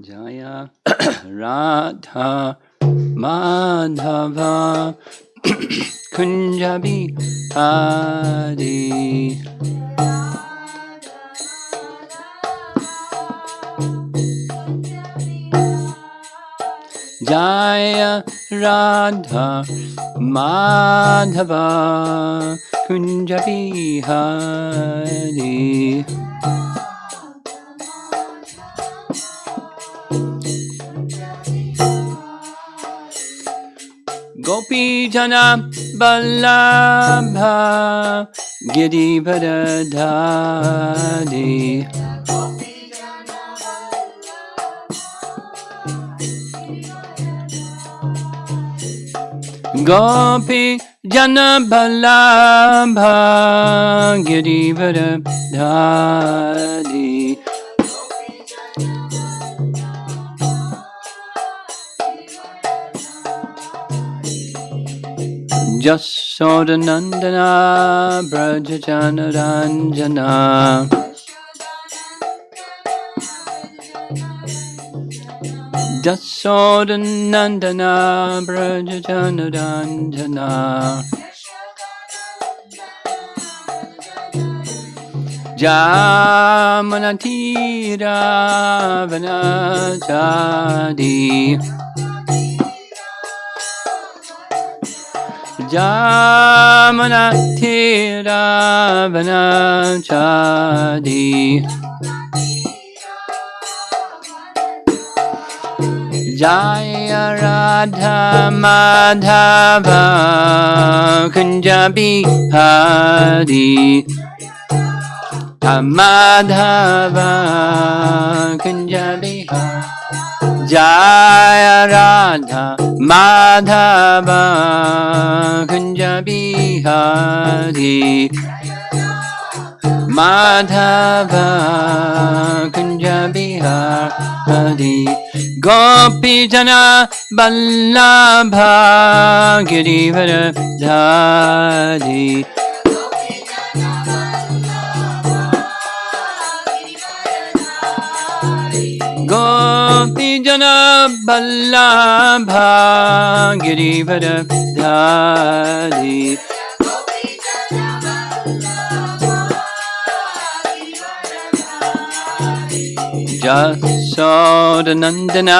Jaya Radha Madhava Kunjabi Hari Jaya Radha Madhava Kunjabi Hari Gopi Jana Vallabha Girivardhari Gopi Jana Vallabha Girivardhari Jasodanandana Brajajana Ranjana Jasodanandana Brajajana Ranjana Jamanatira Vanachadi Jamanatira Vanachadi Jaya Radha Madhava Kunjabi Hari Madhava Kunjabi Hari Jaya Radha Madhava Kunjabi Hari Madhava Kunjabi Hari Gopi Jana Vallabha Girivardhari Gopi Jana Vallabha Girivardhari Jasodanandana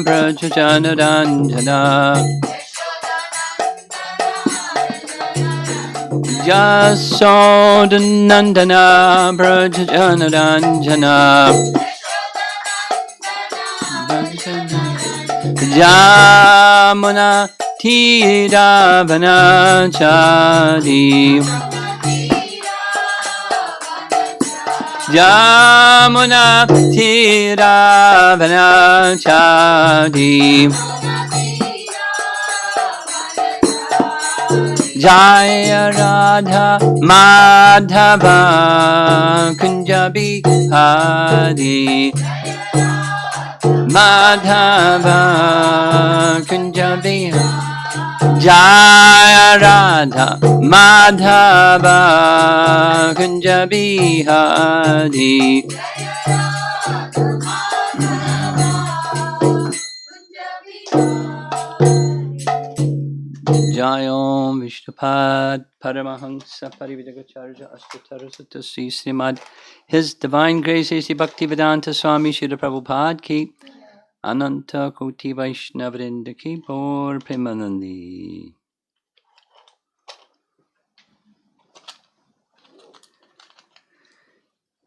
Brajajana Ranjana Jasodanandana Brajajana Ranjana Jamuna Tira Vanachadi Jamuna Tira Vanachadi Jaya Radha Madhava Kunjabi Hari Madhava Kunjabi Jaya Radha Madhava Kunjabi Hari Jayom Vishnupad Paramahansa Parividagacharya Ashtatarasata Sri Srimad His Divine Grace A.C. Bhaktivedanta Swami Srila Prabhupada Ki Ananta Koti Vaishnavrinda Ki Gaur Premanandi.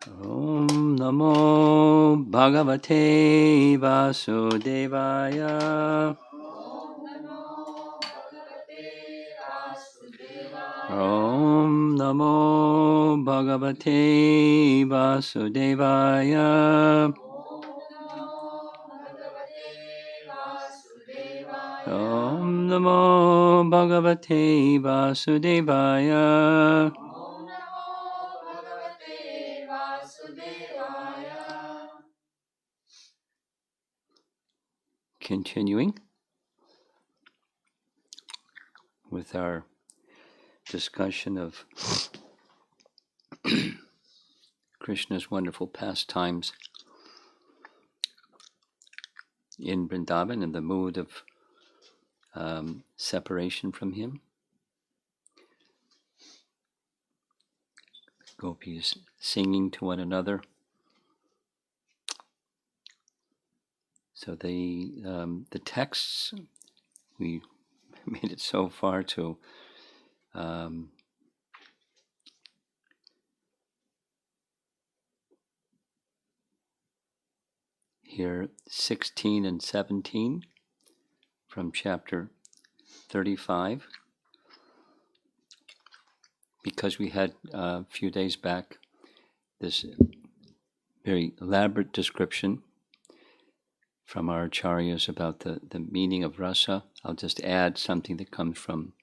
Om Namo Bhagavate Vasudevaya. Om Namo Bhagavate Vasudevaya. Om Namo Bhagavate Vasudevaya. Continuing with our discussion of Krishna's wonderful pastimes in Vrindavan, in the mood of separation from him. Gopis singing to one another. So the texts, we made it so far to here 16 and 17 from chapter 35. Because we had a few days back this very elaborate description from our acharyas about the meaning of rasa, I'll just add something that comes from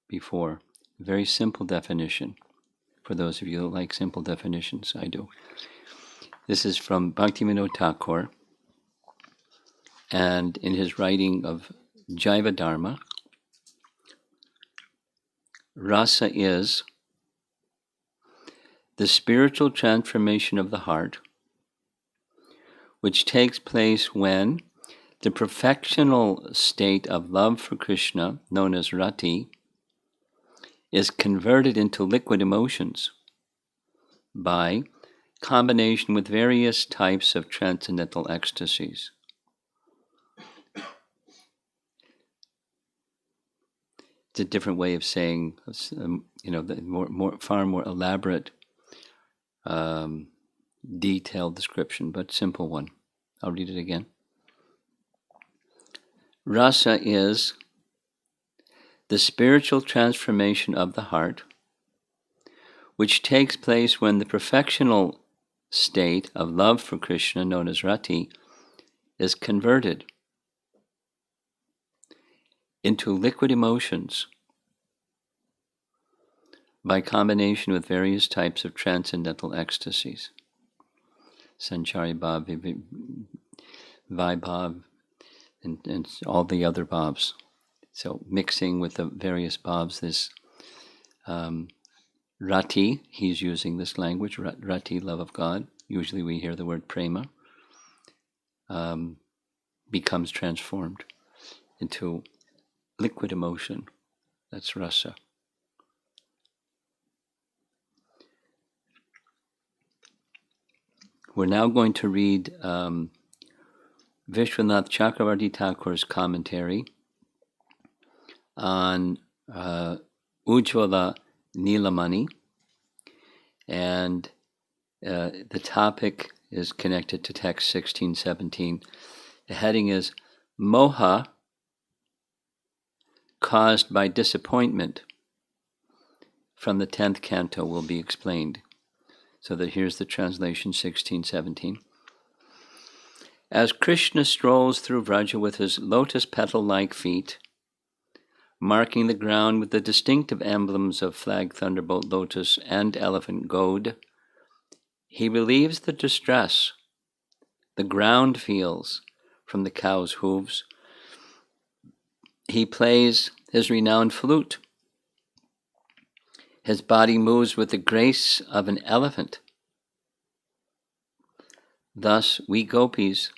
before. A very simple definition. For those of you that like simple definitions, I do. This is from Bhaktivinoda Thakur, and in his writing of Jaiva Dharma, rasa is the spiritual transformation of the heart, which takes place when the perfectional state of love for Krishna, known as rati, is converted into liquid emotions by combination with various types of transcendental ecstasies. It's a different way of saying, the far more elaborate, detailed description, but simple one. I'll read it again. Rasa is the spiritual transformation of the heart, which takes place when the perfectional state of love for Krishna, known as rati, is converted into liquid emotions by combination with various types of transcendental ecstasies. Sanchari bhav, vaibhav, and all the other bhavs. So mixing with the various bhavs, this rati, he's using this language, rati, love of God. Usually we hear the word prema, becomes transformed into liquid emotion. That's rasa. We're now going to read Vishwanath Chakravarti Thakur's commentary on Ujjvala Nilamani, and the topic is connected to text 16-17. The heading is Moha caused by disappointment, from the 10th canto will be explained. So that here's the translation, 16-17. As Krishna strolls through Vraja with his lotus petal-like feet, marking the ground with the distinctive emblems of flag, thunderbolt, lotus, and elephant goad, he relieves the distress the ground feels from the cow's hooves. He plays his renowned flute. His body moves with the grace of an elephant. Thus, we gopis,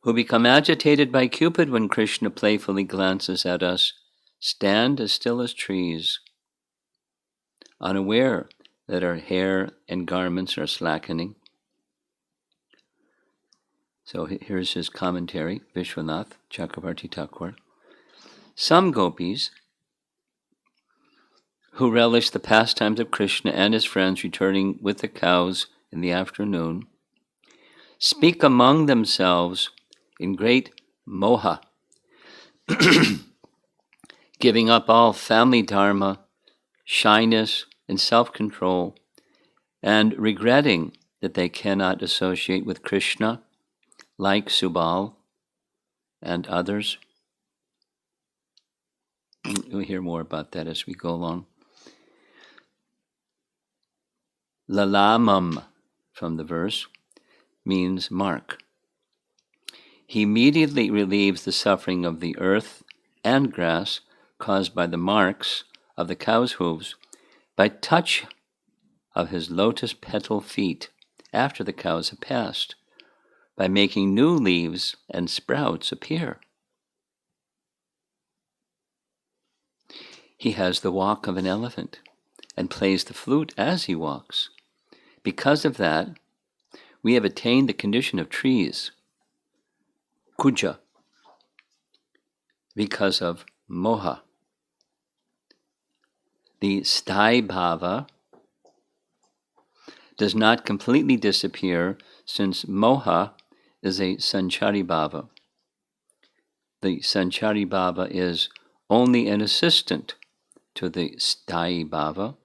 who become agitated by Cupid when Krishna playfully glances at us, stand as still as trees, unaware that our hair and garments are slackening. So here's his commentary, Vishwanath Chakravarti Thakur. Some gopis, who relish the pastimes of Krishna and his friends returning with the cows in the afternoon, speak among themselves in great moha, giving up all family dharma, shyness, and self-control, and regretting that they cannot associate with Krishna like Subal and others. We'll hear more about that as we go along. Lalamam, from the verse, means mark. He immediately relieves the suffering of the earth and grass caused by the marks of the cow's hooves by touch of his lotus petal feet after the cows have passed, by making new leaves and sprouts appear. He has the walk of an elephant and plays the flute as he walks. Because of that, we have attained the condition of trees, kuja, because of moha. The sthāyi bhava does not completely disappear, since moha is a sanchari bhava. The sanchari bhava is only an assistant to the sthāyi bhava.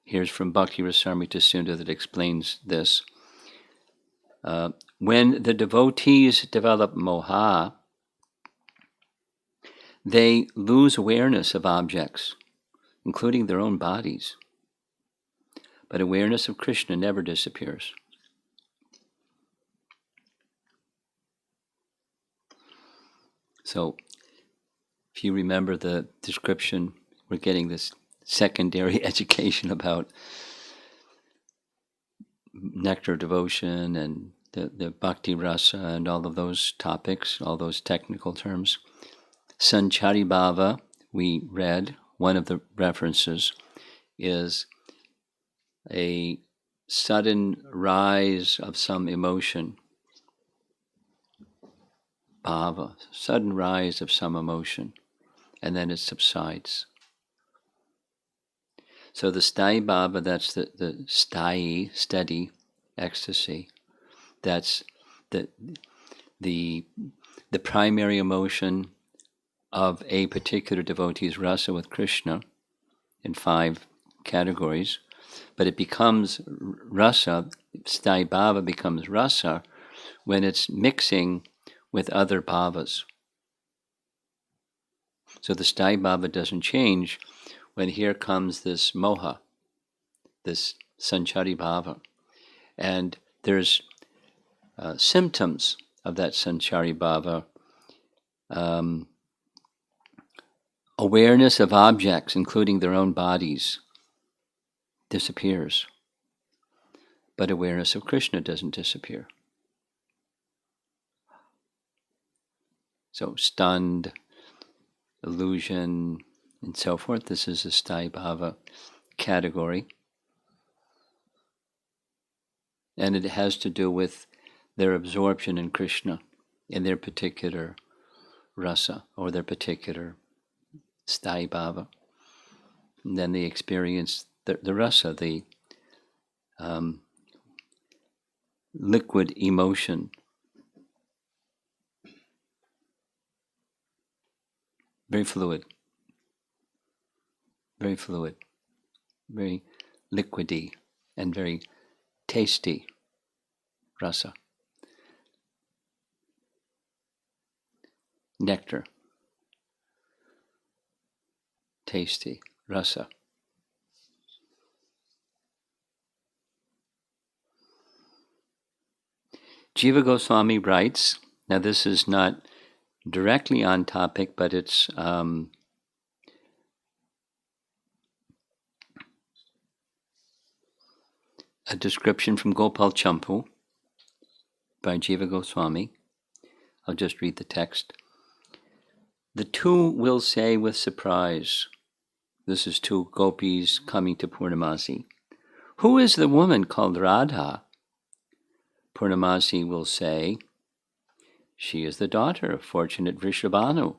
Here's from Bhakti Rasamrita Sundar that explains this. When the devotees develop moha, they lose awareness of objects, including their own bodies. But awareness of Krishna never disappears. So, if you remember the description, we're getting this secondary education about nectar devotion and the bhakti rasa and all of those topics, all those technical terms. Sanchari bhava, we read, one of the references is a sudden rise of some emotion. Bhava, sudden rise of some emotion, and then it subsides. So the sthāyi bhava, that's the sthāyi, steady ecstasy. That's the primary emotion of a particular devotee's rasa with Krishna in 5 categories. But it becomes rasa, sthāyi bhava becomes rasa when it's mixing with other bhavas. So the sthāyi bhava doesn't change when here comes this moha, this sanchari bhava. And there's symptoms of that sanchari bhava. Awareness of objects, including their own bodies, disappears. But awareness of Krishna doesn't disappear. So stunned, illusion, and so forth. This is a sthāyi bhava category. And it has to do with their absorption in Krishna, in their particular rasa, or their particular sthāyi bhava. And then they experience the rasa, the liquid emotion. Very fluid, very liquidy, and very tasty rasa. Nectar, tasty rasa. Jiva Goswami writes, now this is not directly on topic, but it's a description from Gopal Champu by Jiva Goswami. I'll just read the text. The two will say with surprise, this is 2 gopis coming to Purnamasi, who is the woman called Radha? Purnamasi will say, she is the daughter of fortunate Vrishabhanu.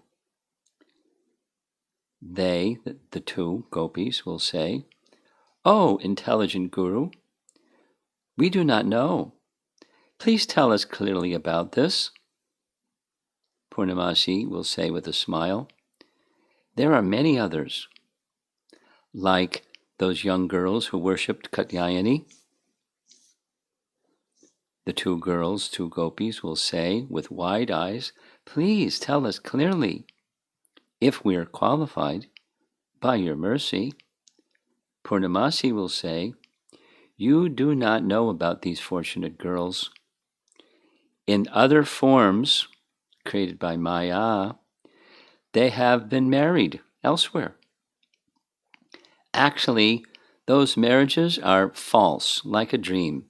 They, the 2 gopis, will say, oh, intelligent Guru, we do not know. Please tell us clearly about this. Purnamasi will say with a smile, there are many others, like those young girls who worshipped Katyayani. The 2 girls, 2 gopis, will say with wide eyes, please tell us clearly, if we are qualified, by your mercy. Purnamasi will say, you do not know about these fortunate girls. In other forms created by Maya, they have been married elsewhere. actually, those marriages are false, like a dream.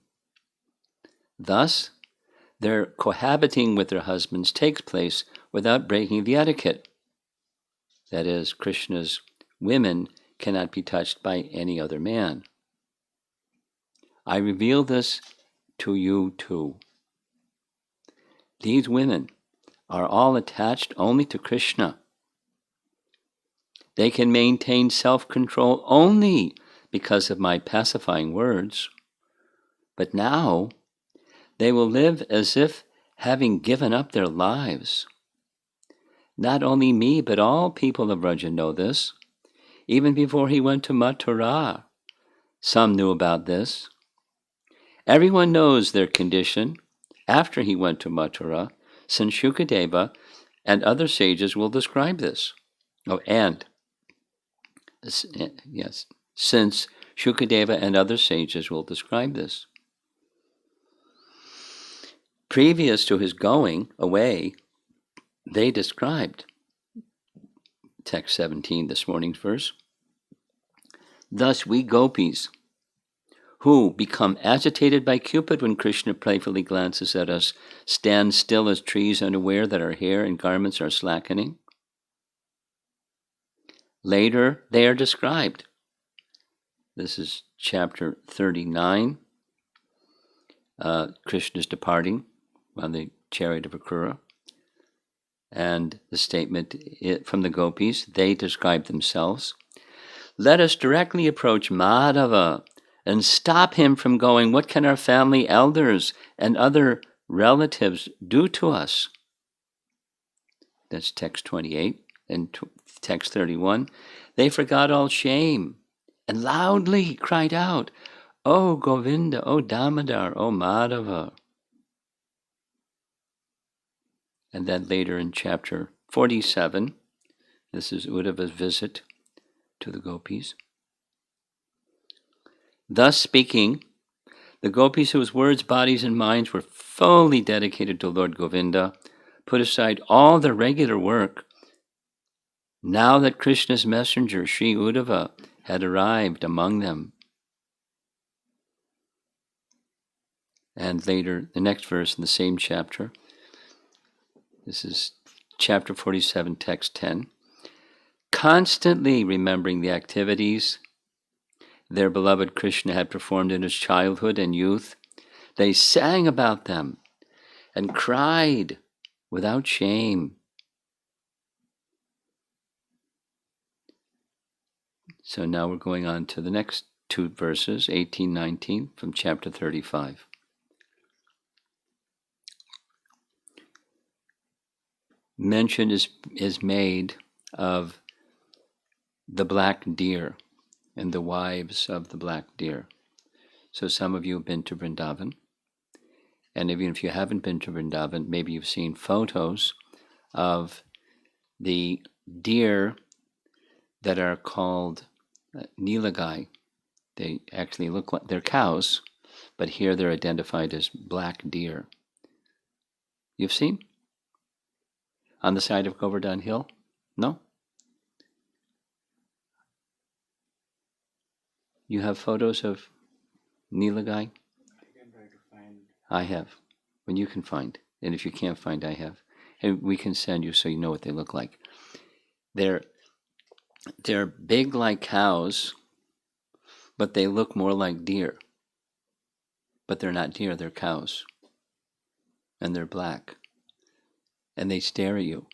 Thus, their cohabiting with their husbands takes place without breaking the etiquette. That is, Krishna's women cannot be touched by any other man. I reveal this to you too. These women are all attached only to Krishna. They can maintain self-control only because of my pacifying words. But now, they will live as if having given up their lives. Not only me, but all people of Vraja know this. Even before he went to Mathura, some knew about this. Everyone knows their condition after he went to Mathura, since Shukadeva and other sages will describe this. Since Shukadeva and other sages will describe this. Previous to his going away, they described, text 17, this morning's verse, thus we gopis, who become agitated by Cupid when Krishna playfully glances at us, stand still as trees unaware that our hair and garments are slackening. Later, they are described. This is chapter 39. Krishna's departing on the chariot of Akrura. And the statement from the gopis, they describe themselves. Let us directly approach Madhava and stop him from going, what can our family elders and other relatives do to us? That's text 28 and text 31. They forgot all shame and loudly cried out, O Govinda, O Damodar, O Madhava. And then later in chapter 47, this is Uddhava's visit to the gopis. Thus speaking, the gopis whose words, bodies, and minds were fully dedicated to Lord Govinda put aside all their regular work. Now that Krishna's messenger, Sri Uddhava, had arrived among them. And later, the next verse in the same chapter, this is chapter 47, text 10. Constantly remembering the activities their beloved Krishna had performed in his childhood and youth, they sang about them and cried without shame. So now we're going on to the next two verses, 18, 19, from chapter 35. Mention is made of the black deer and the wives of the black deer. So some of you have been to Vrindavan, and even if you haven't been to Vrindavan, maybe you've seen photos of the deer that are called Nilagai. They actually look like they're cows, but here they're identified as black deer. You've seen? On the side of Govardhan Hill? No? You have photos of Nilagai? I can try to find. I have. When you can find. And if you can't find, I have. And we can send you so you know what they look like. They're big like cows, but they look more like deer. But they're not deer, they're cows. And they're black. And they stare at you.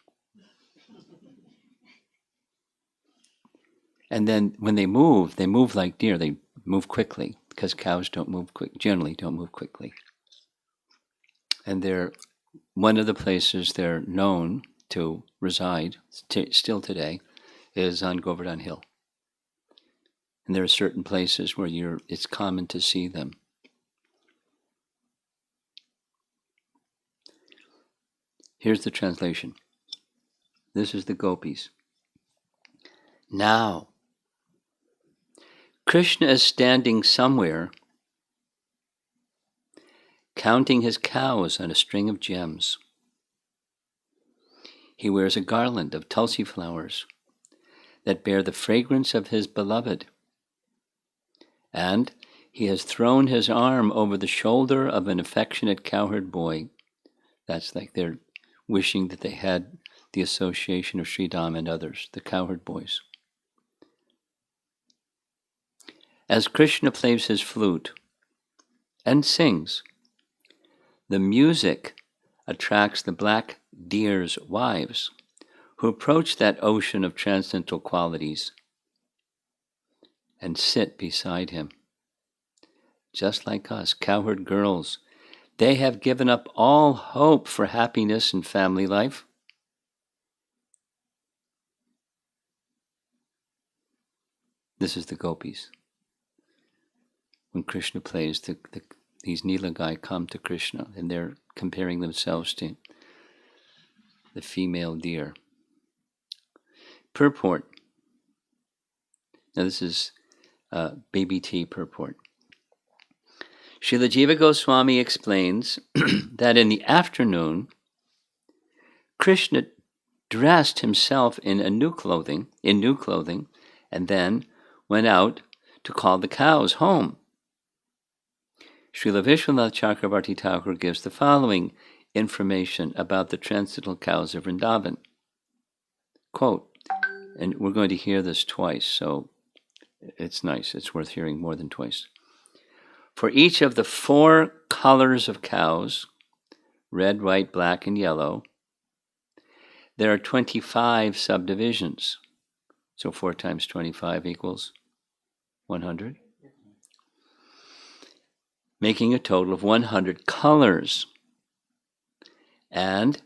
And then when they move like deer. They move quickly because cows don't move generally don't move quickly. And they're one of the places they're known to reside still today is on Govardhan Hill. And there are certain places where it's common to see them. Here's the translation. This is the gopis. Now, Krishna is standing somewhere, counting his cows on a string of gems. He wears a garland of tulsi flowers that bear the fragrance of his beloved, And he has thrown his arm over the shoulder of an affectionate cowherd boy. That's like they're wishing that they had the association of Sridham and others, the cowherd boys. As Krishna plays his flute and sings, the music attracts the black deer's wives, who approach that ocean of transcendental qualities and sit beside him. Just like us, cowherd girls, they have given up all hope for happiness in family life. This is the gopis. When Krishna plays, these Nilagai come to Krishna, and they're comparing themselves to the female deer. Purport. Now this is Baby T purport. Srila Jiva Goswami explains that in the afternoon, Krishna dressed himself in new clothing, and then went out to call the cows home. Srila Vishwanath Chakravarti Thakur gives the following information about the transcendental cows of Vrindavan. Quote, and we're going to hear this twice, so it's nice. It's worth hearing more than twice. For each of the 4 colors of cows, red, white, black, and yellow, there are 25 subdivisions. So 4 times 25 equals 100, making a total of 100 colors. And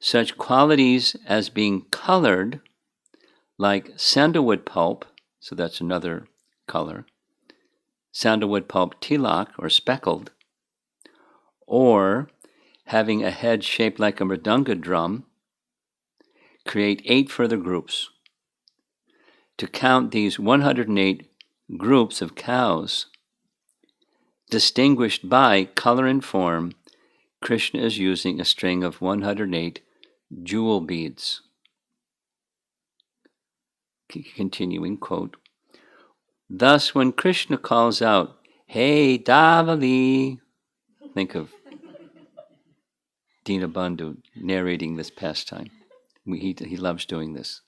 such qualities as being colored, like sandalwood pulp, so that's another color, sandalwood pulp tilak or speckled, or having a head shaped like a mridanga drum, create 8 further groups. To count these 108 groups of cows, distinguished by color and form, Krishna is using a string of 108 jewel beads. Continuing, quote, thus when Krishna calls out, "Hey Davali," think of Dinabandhu narrating this pastime. He loves doing this.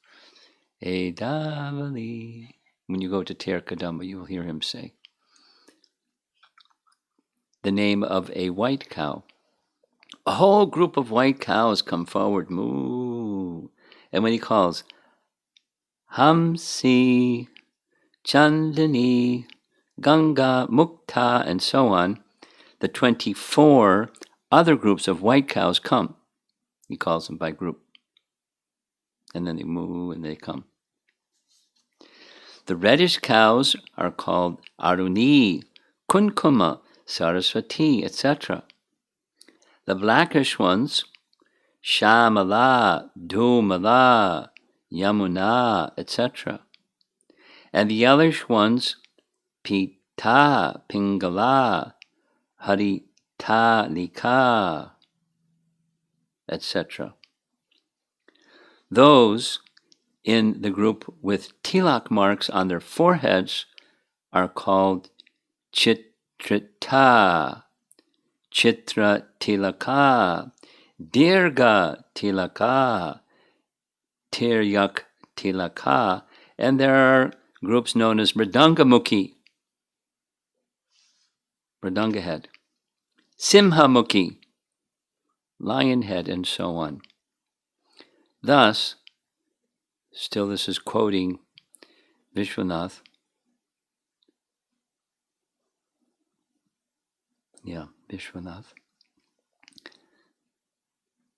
"Hey Davali." When you go to Ter Kadamba, you will hear him say the name of a white cow. A whole group of white cows come forward, moo. And when he calls, Hamsi, Chandani, Ganga, Mukta, and so on, the 24 other groups of white cows come. He calls them by group. And then they moo and they come. The reddish cows are called Aruni, Kunkuma, Saraswati, etc. The blackish ones, Shamala, Dhumala, Yamuna, etc. And the yellowish ones, Pita, Pingala, Harita, Lika, etc. Those in the group with tilak marks on their foreheads are called Chitrita, Chitra Tilaka, Dirga Tilaka, Tiryak Tilaka, and there are groups known as Mridanga head, Simha lion head, and so on. Thus, still this is quoting Vishwanath. Vishwanath.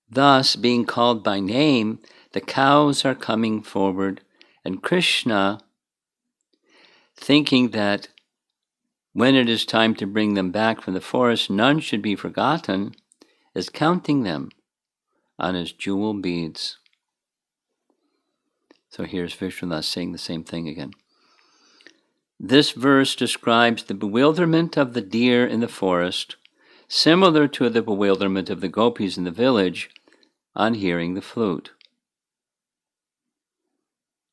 Thus, being called by name, the cows are coming forward, and Krishna, thinking that when it is time to bring them back from the forest, none should be forgotten, is counting them on his jewel beads. So here's Vishwanath saying the same thing again. This verse describes the bewilderment of the deer in the forest, similar to the bewilderment of the gopis in the village on hearing the flute.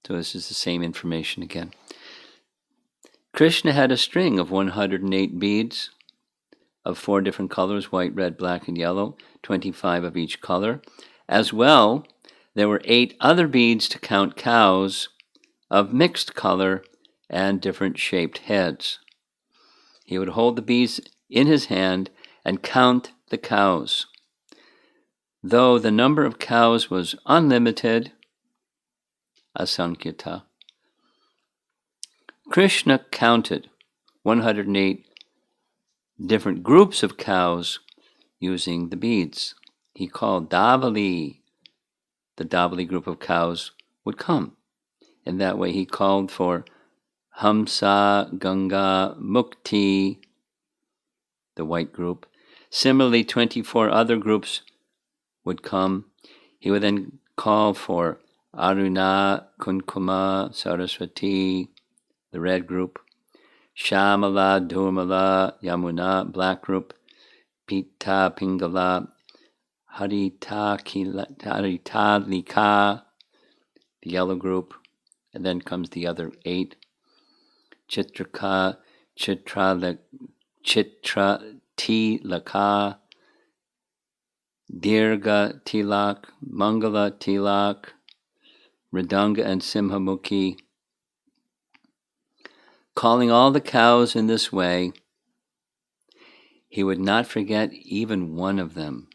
So this is the same information again. Krishna had a string of 108 beads of 4 different colors, white, red, black, and yellow, 25 of each color. As well, there were 8 other beads to count cows of mixed color and different shaped heads. He would hold the beads in his hand and count the cows. Though the number of cows was unlimited, asankhita, Krishna counted 108 different groups of cows using the beads. He called Davali. The Davali group of cows would come. In that way, he called for Hamsa, Ganga, Mukti, the white group. Similarly, 24 other groups would come. He would then call for Aruna, Kunkuma, Saraswati, the red group. Shamala, Durmala, Yamuna, black group. Pita, Pingala, Harita, Lika, the yellow group. And then comes the other 8. Chitraka, Chitra Tilaka, Dirga Tilak, Mangala Tilak, Mridanga and Simhamukhi. Calling all the cows in this way, he would not forget even one of them.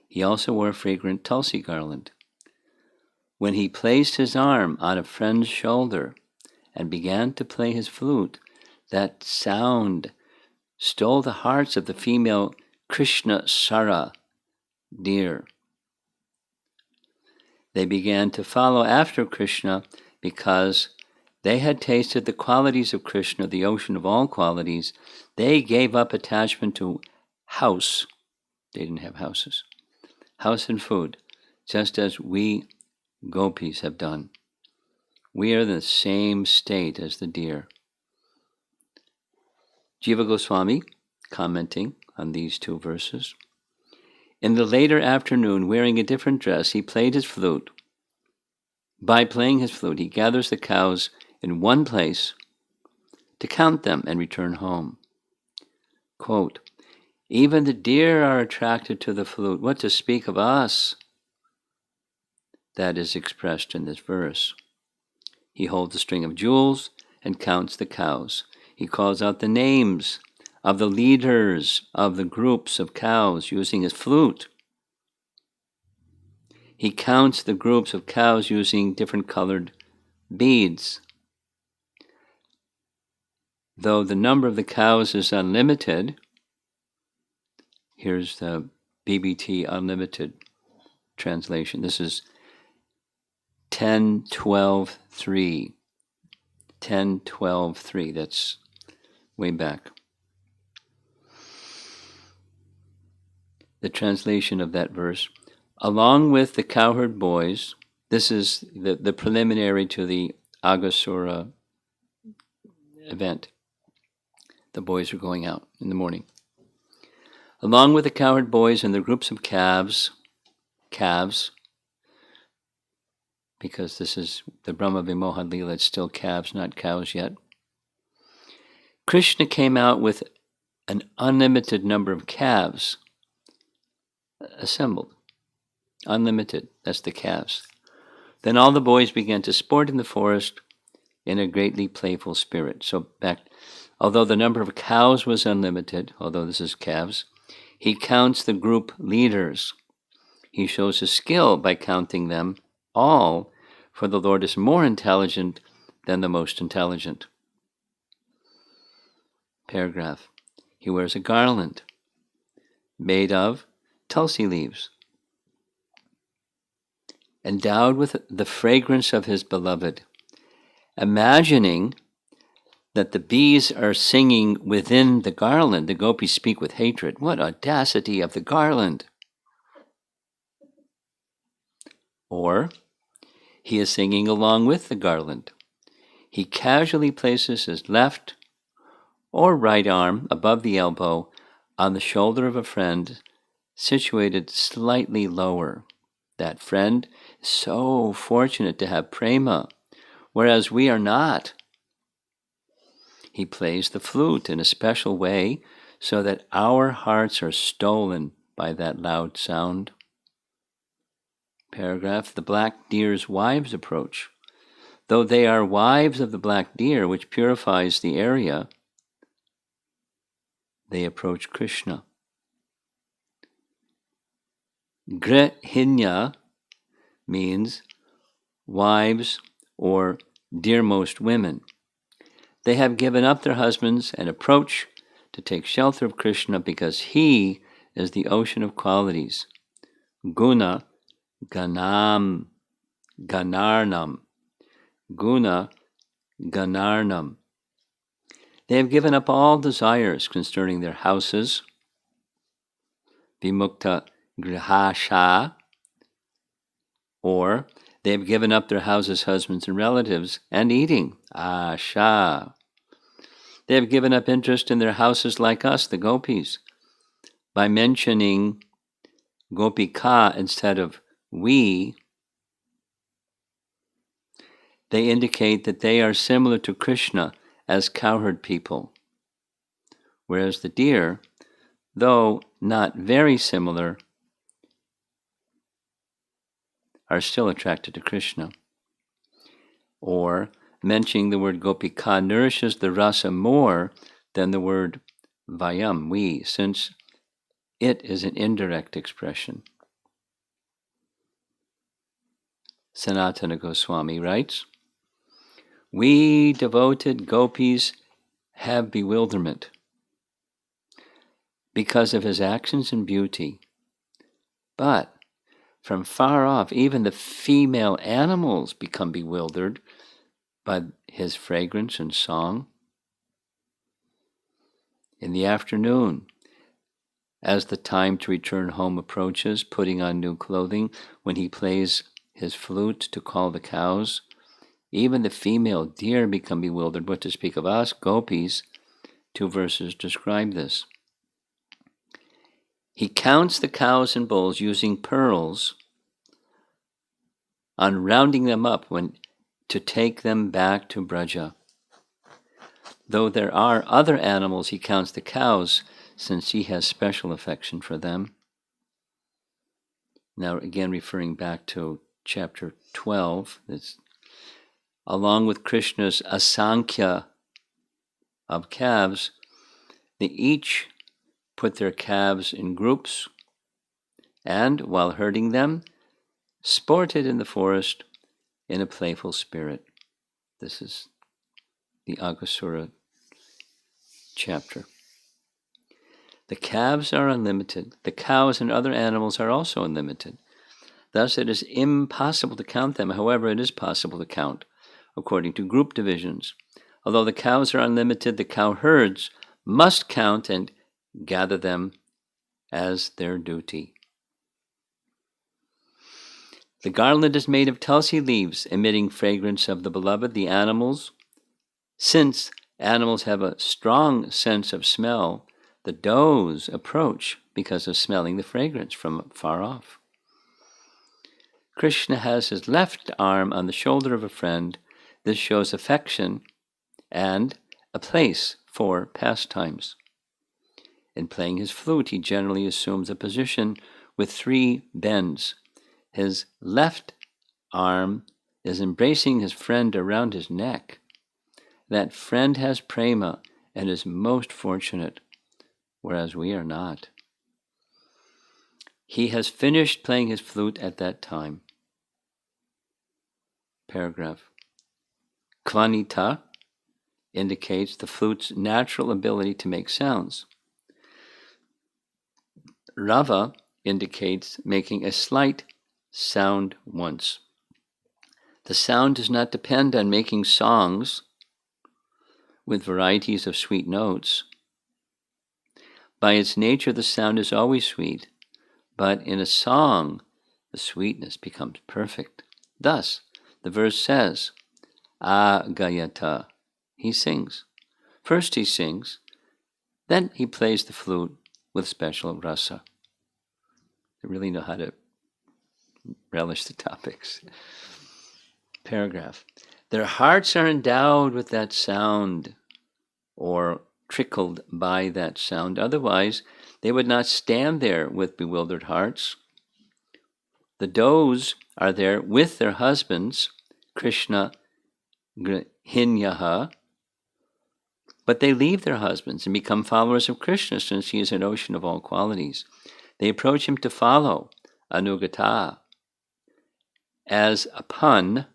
He also wore a fragrant tulsi garland. When he placed his arm on a friend's shoulder and began to play his flute, that sound stole the hearts of the female Krishna Sara deer. They began to follow after Krishna because they had tasted the qualities of Krishna, the ocean of all qualities. They gave up attachment to house. They didn't have houses. House and food, just as we gopis have done. We are in the same state as the deer. Jiva Goswami, commenting on these 2 verses, in the later afternoon, wearing a different dress, he played his flute. By playing his flute, he gathers the cows in one place to count them and return home. Quote, even the deer are attracted to the flute. What to speak of us? That is expressed in this verse. He holds a string of jewels and counts the cows. He calls out the names of the leaders of the groups of cows using his flute. He counts the groups of cows using different colored beads. Though the number of the cows is unlimited, here's the BBT Unlimited translation. This is 10.12.3. 10.12.3. That's way back. The translation of that verse. Along with the cowherd boys, this is the preliminary to the Agasura event. The boys are going out in the morning. Along with the cowherd boys and the groups of calves, because this is the Brahma Vimohan Leela, it's still calves, not cows yet. Krishna came out with an unlimited number of calves assembled. Unlimited, that's the calves. Then all the boys began to sport in the forest in a greatly playful spirit. So back, although the number of cows was unlimited, although this is calves, he counts the group leaders. He shows his skill by counting them all, for the Lord is more intelligent than the most intelligent. Paragraph. He wears a garland made of tulsi leaves, endowed with the fragrance of his beloved, imagining that the bees are singing within the garland. The gopis speak with hatred. What audacity of the garland! Or he is singing along with the garland. He casually places his left or right arm above the elbow on the shoulder of a friend situated slightly lower. That friend is so fortunate to have prema, whereas we are not. He plays the flute in a special way so that our hearts are stolen by that loud sound. Paragraph, the black deer's wives approach. Though they are wives of the black deer, which purifies the area, they approach Krishna. Grihinya means wives or dearmost women. They have given up their husbands and approach to take shelter of Krishna because he is the ocean of qualities. Guna ganam ganarnam. Guna ganarnam. They have given up all desires concerning their houses. Vimukta grihasha. Or they have given up their houses, husbands, and relatives, and eating. Asha. They have given up interest in their houses like us, the gopis. By mentioning gopika instead of we, they indicate that they are similar to Krishna as cowherd people. Whereas the deer, though not very similar, are still attracted to Krishna. Or mentioning the word gopika nourishes the rasa more than the word vayam, we, since it is an indirect expression. Sanatana Goswami writes, we devoted gopis have bewilderment because of his actions and beauty. But from far off, even the female animals become bewildered by his fragrance and song. In the afternoon, as the time to return home approaches, putting on new clothing, when he plays his flute to call the cows, even the female deer become bewildered. What to speak of us, gopis? 2 verses describe this. He counts the cows and bulls using pearls on rounding them up to take them back to Braja. Though there are other animals, he counts the cows since he has special affection for them. Now again referring back to chapter 12, along with Krishna's asankhya of calves, they each put their calves in groups and, while herding them, sported in the forest in a playful spirit. This is the Aghasura chapter. The calves are unlimited. The cows and other animals are also unlimited. Thus it is impossible to count them. However, it is possible to count according to group divisions. Although the cows are unlimited, the cow herds must count and gather them as their duty. The garland is made of tulsi leaves, emitting fragrance of the beloved. The animals, since animals have a strong sense of smell, the does approach because of smelling the fragrance from far off. Krishna has his left arm on the shoulder of a friend. This shows affection and a place for pastimes. In playing his flute, he generally assumes a position with 3 bends. His left arm is embracing his friend around his neck. That friend has prema and is most fortunate, whereas we are not. He has finished playing his flute at that time. Paragraph. Kvanita indicates the flute's natural ability to make sounds. Rava indicates making a slight sound once. The sound does not depend on making songs with varieties of sweet notes. By its nature, the sound is always sweet, but in a song, the sweetness becomes perfect. Thus, the verse says, Agayata, he sings. First he sings, then he plays the flute with special rasa. I really know how to relish the topics. Paragraph. Their hearts are endowed with that sound. or trickled by that sound. Otherwise, they would not stand there with bewildered hearts. The does are there with their husbands, Krishna Hinyaha, but they leave their husbands and become followers of Krishna, since he is an ocean of all qualities. They approach him to follow, Anugata. As a pun,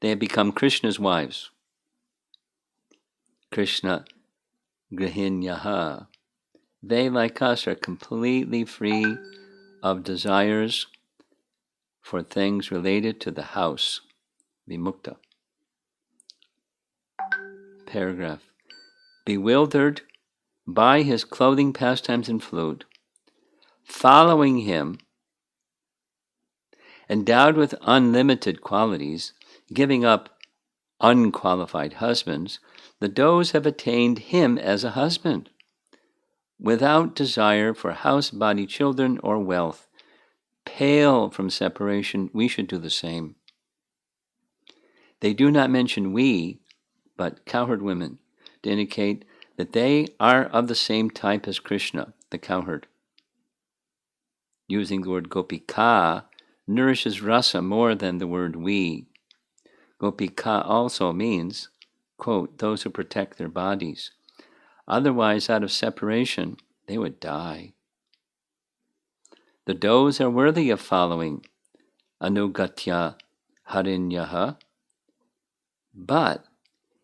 they have become Krishna's wives. Krishna Grihinyaha. They, like us, are completely free of desires for things related to the house. Vimukta. Paragraph. Bewildered by his clothing, pastimes, and food, following him, endowed with unlimited qualities, giving up unqualified husbands, the does have attained him as a husband, without desire for house, body, children, or wealth. Pale from separation, we should do the same. They do not mention we, but cowherd women, to indicate that they are of the same type as Krishna, the cowherd. Using the word gopika nourishes rasa more than the word we. Gopika also means, quote, those who protect their bodies. Otherwise, out of separation, they would die. The does are worthy of following, Anugatya Harinyaha, but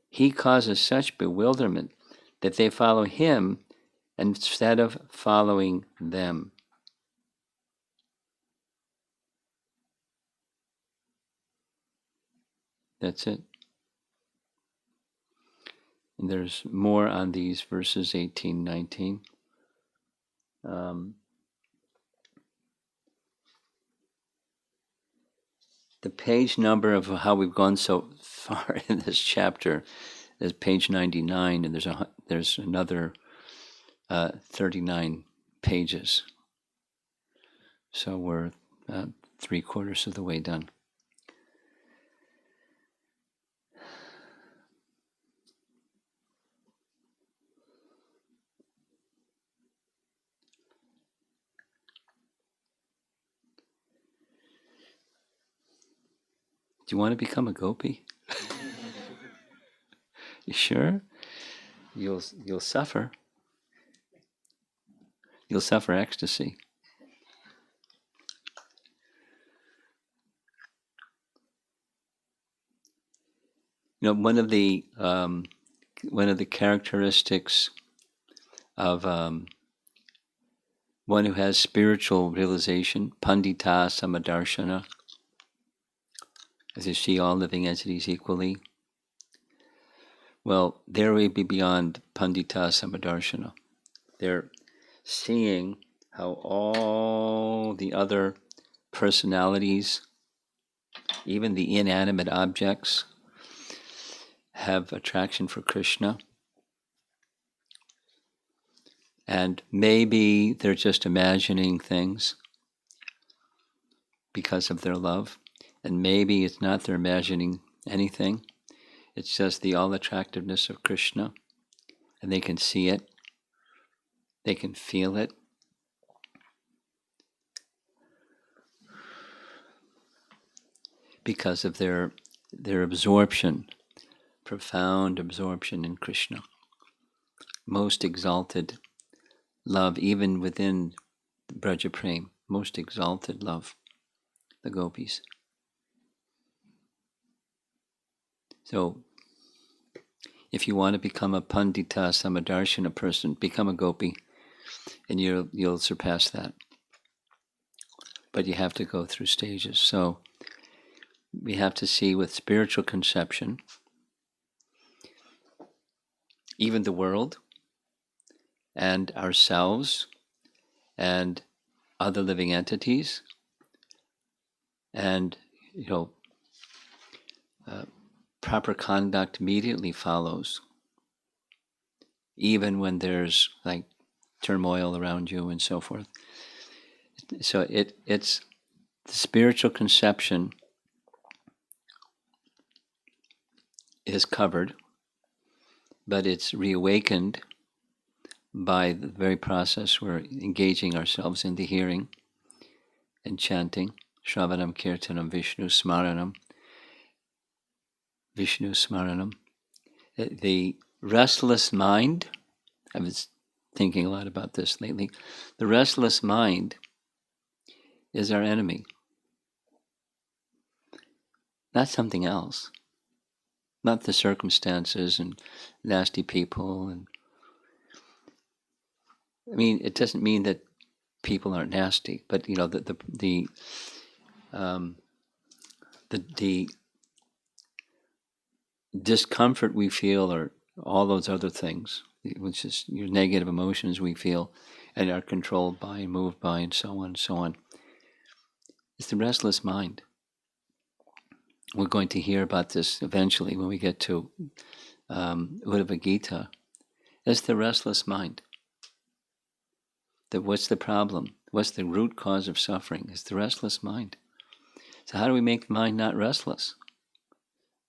he causes such bewilderment that they follow him instead of following them. That's it. And there's more on these verses 18, 19. The page number of how we've gone so far in this chapter is page 99, and there's another 39 pages. So we're 3/4 of the way done. Do you want to become a gopi? You sure? You'll suffer. You'll suffer ecstasy. You know, one of the characteristics of one who has spiritual realization, pandita samadarshana, as they see all living entities equally. Well, they're way beyond pandita samadarshana. They're seeing how all the other personalities, even the inanimate objects, have attraction for Krishna. And maybe they're just imagining things because of their love. And maybe it's not they're imagining anything. It's just the all-attractiveness of Krishna. And they can see it. They can feel it. Because of their absorption, profound absorption in Krishna. Most exalted love, even within Braja Prem, most exalted love, the gopis. So, if you want to become a pandita samadarshana person, become a gopi, and you'll surpass that. But you have to go through stages. So, we have to see with spiritual conception, even the world, and ourselves, and other living entities, and proper conduct immediately follows, even when there's like turmoil around you and so forth. So it's the spiritual conception is covered, but it's reawakened by the very process we're engaging ourselves into hearing and chanting. Shravanam Kirtanam Vishnu Smaranam. Vishnu Smaranam. The restless mind, I was thinking a lot about this lately, the restless mind is our enemy, not something else, not the circumstances and nasty people. And I mean, it doesn't mean that people aren't nasty, but the discomfort we feel, or all those other things, which is your negative emotions we feel and are controlled by and moved by and so on and so on. It's the restless mind. We're going to hear about this eventually when we get to Uddhava Gita. It's the restless mind. What's the problem? What's the root cause of suffering? It's the restless mind. So how do we make the mind not restless?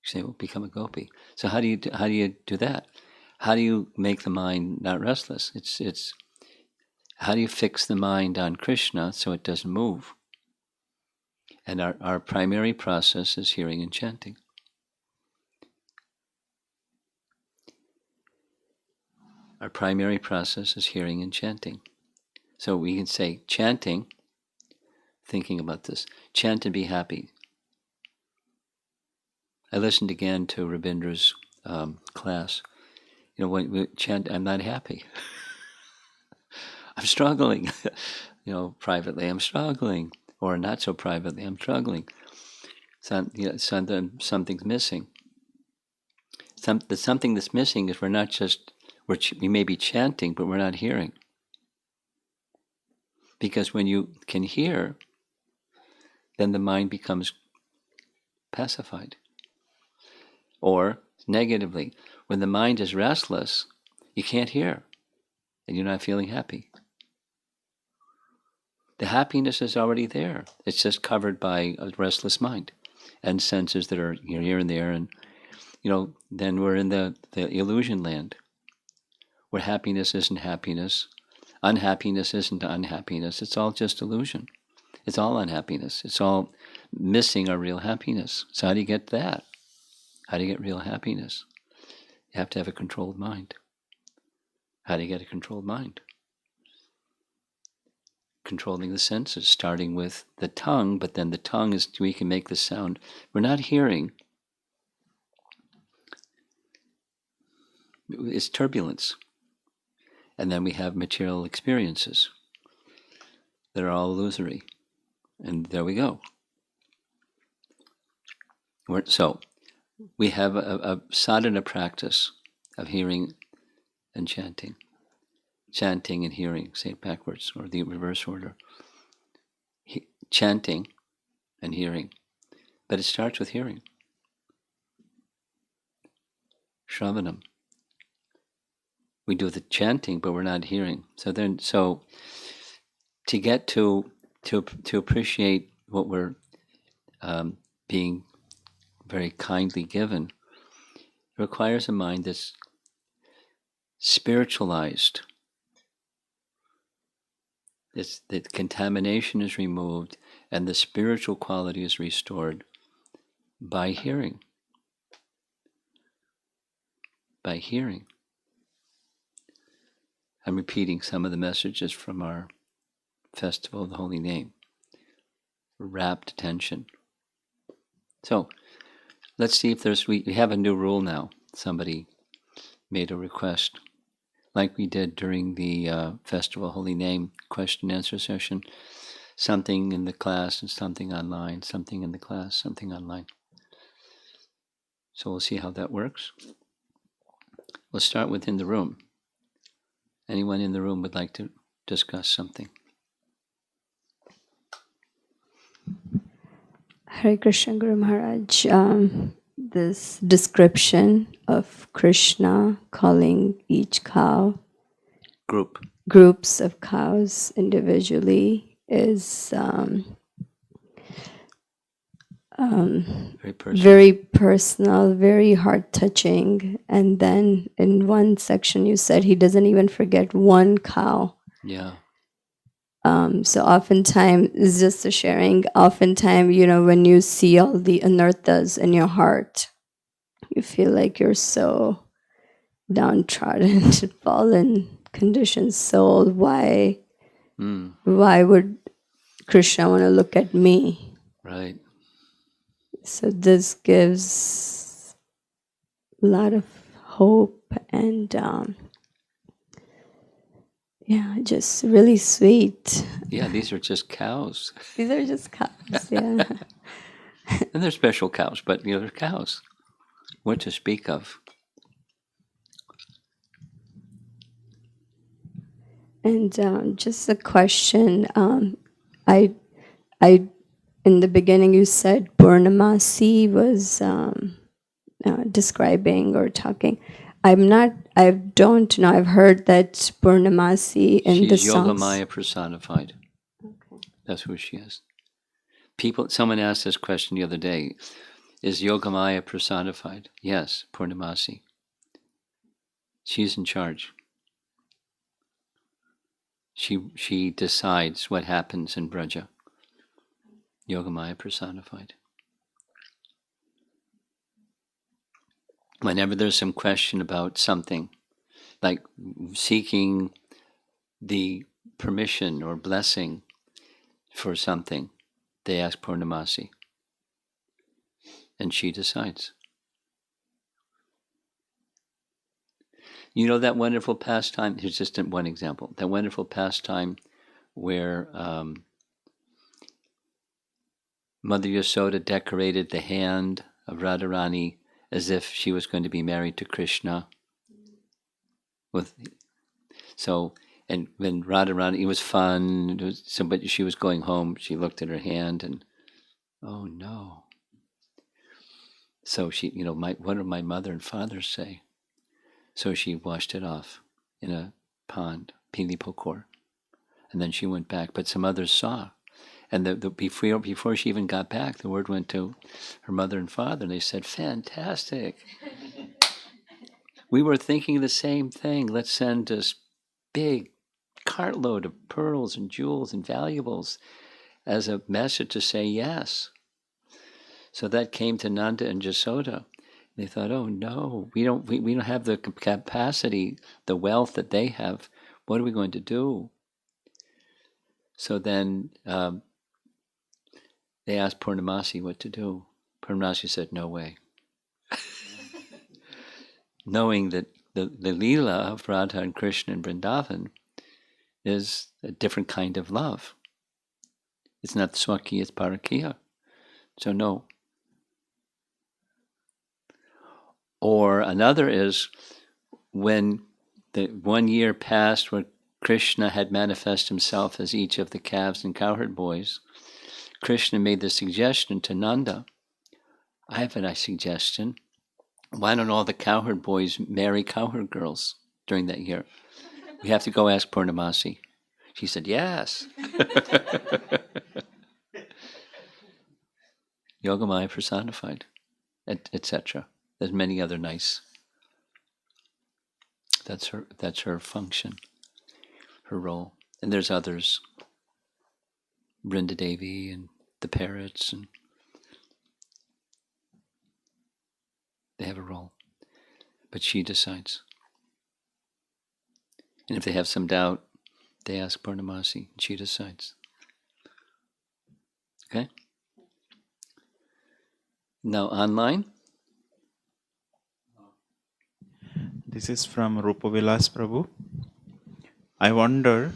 You say, well, become a gopi. So how do you do that? How do you make the mind not restless? It's how do you fix the mind on Krishna so it doesn't move? And our primary process is hearing and chanting. Our primary process is hearing and chanting. So we can say chanting, thinking about this, chant and be happy. I listened again to Rabindra's class. When we chant, I'm not happy. I'm struggling. Privately, I'm struggling. Or not so privately, I'm struggling. Something's missing. The something that's missing is we may be chanting, but we're not hearing. Because when you can hear, then the mind becomes pacified. Or negatively, when the mind is restless, you can't hear, and you're not feeling happy. The happiness is already there. It's just covered by a restless mind and senses that are here and there. And, then we're in the illusion land where happiness isn't happiness. Unhappiness isn't unhappiness. It's all just illusion. It's all unhappiness. It's all missing our real happiness. So how do you get that? How do you get real happiness? You have to have a controlled mind. How do you get a controlled mind? Controlling the senses, starting with the tongue, but then the tongue is, we can make the sound. We're not hearing. It's turbulence. And then we have material experiences that are all illusory. And there we go. So we have a sadhana practice of hearing and chanting. Chanting and hearing, say it backwards, or the reverse order. Chanting and hearing. But it starts with hearing. Shravanam. We do the chanting, but we're not hearing. So to get to appreciate what we're being very kindly given, requires a mind that's spiritualized. The contamination is removed and the spiritual quality is restored by hearing. By hearing. I'm repeating some of the messages from our Festival of the Holy Name. Rapt attention. So let's see if we have a new rule now. Somebody made a request, like we did during the Festival of Holy Name question and answer session. Something in the class and something online, something in the class, something online. So we'll see how that works. We'll start within the room. Anyone in the room would like to discuss something? Hare Krishna Guru Maharaj, this description of Krishna calling each cow, groups of cows individually, is Very personal. very personal, very heart-touching. And then in one section you said he doesn't even forget one cow. Yeah. So oftentimes, it's just a sharing, oftentimes, when you see all the anarthas in your heart, you feel like you're so downtrodden, fallen, conditioned soul. Why would Krishna want to look at me? Right. So this gives a lot of hope and just really sweet. Yeah, these are just cows. These are just cows, yeah. And they're special cows, but they're cows. What to speak of? And just a question. I in the beginning you said Purnamasi was describing or talking. I don't know. I've heard that Purnamasi in the She's songs. Yogamaya personified. Okay. That's who she is. Someone asked this question the other day. Is Yogamaya personified? Yes, Purnamasi. She's in charge. She decides what happens in Braja. Yogamaya personified. Whenever there's some question about something, like seeking the permission or blessing for something, they ask Purnamasi. And she decides. You know that wonderful pastime? Here's just one example. That wonderful pastime where Mother Yasoda decorated the hand of Radharani as if she was going to be married to Krishna. And when Radharani, it was fun. But she was going home. She looked at her hand and, oh no. So she, what did my mother and father say? So she washed it off in a pond, Pili Pokor. And then she went back. But some others saw. And before she even got back, the word went to her mother and father, and they said, fantastic. We were thinking the same thing. Let's send this big cartload of pearls and jewels and valuables as a message to say yes. So that came to Nanda and Jasoda. They thought, oh no, we don't have the capacity, the wealth that they have. What are we going to do? So then they asked Purnamasi what to do. Purnamasi said, no way. Knowing that the Leela of Radha and Krishna and Vrindavan is a different kind of love. It's not Swaki, it's Parakiya. So no. Or another is when the 1 year passed where Krishna had manifested himself as each of the calves and cowherd boys, Krishna made the suggestion to Nanda, I have a nice suggestion. Why don't all the cowherd boys marry cowherd girls during that year? We have to go ask Purnamasi. She said, yes. Yogamaya personified, etc. There's many other nice. That's her function, her role. And there's others. Brinda Devi and the parrots, and they have a role. But she decides. And if they have some doubt, they ask Purnamasi, and she decides. Okay? Now online. This is from Rupavilas Prabhu. I wonder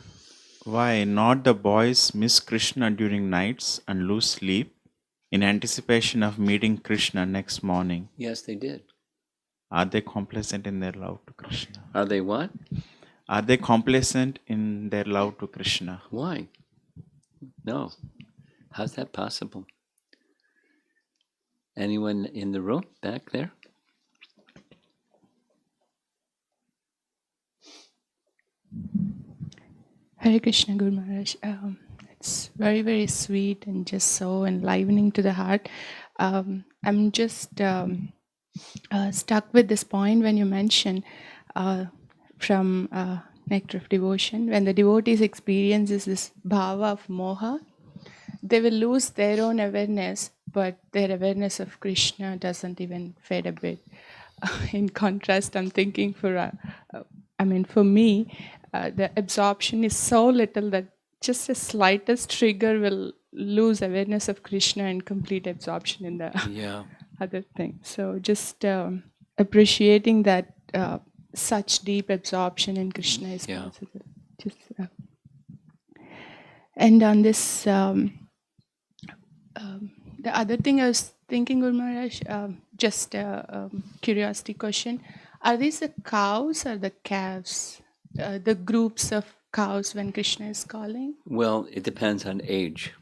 why not the boys miss Krishna during nights and lose sleep in anticipation of meeting Krishna next morning. Yes, they did. Are they complacent in their love to Krishna? Are they what? Are they complacent in their love to Krishna? Why? No. How's that possible? Anyone in the room back there? Hare Krishna, Guru Maharaj. It's very, very sweet and just so enlivening to the heart. I'm just stuck with this point when you mention from Nectar of Devotion, when the devotees experiences this bhava of moha, they will lose their own awareness, but their awareness of Krishna doesn't even fade a bit. In contrast, I'm thinking for me, the absorption is so little that just the slightest trigger will lose awareness of Krishna and complete absorption in the Yeah. other thing. So just appreciating that such deep absorption in Krishna is Yeah. possible. Just and on this, the other thing I was thinking, Guru Maharaj, just a curiosity question: are these the cows or the calves? The groups of cows when Krishna is calling? Well, it depends on age.